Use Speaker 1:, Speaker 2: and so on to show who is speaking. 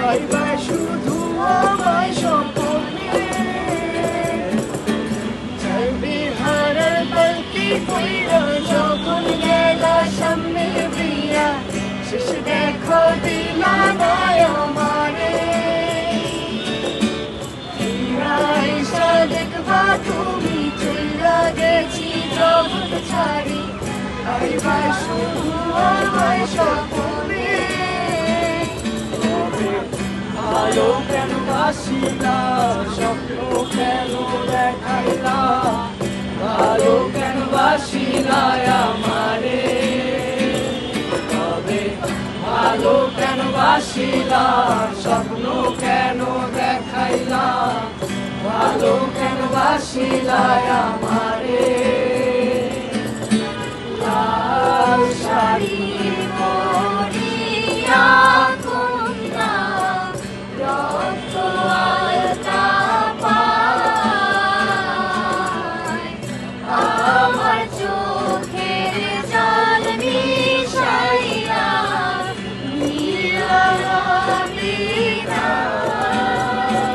Speaker 1: আইবা শুধু আমায় স্বপ্নে চাইবে হারার বালতি কইরা যখন গেলা সামনে দিয়া শেষ দেখো দিলা না আমারে আইসা দেখবা তুমি চইলা গেছি জগৎ ছাড়ি আইবা শুধু আমায় স্বপ্নে ভালো কেন বাসিলা স্বপ্ন কেন দেখাইলা ভালো কেন বাসিলা আমারে তবে ভালো কেন বাসিলা স্বপ্ন কেন দেখাইলা ভালো কেন বাসিলা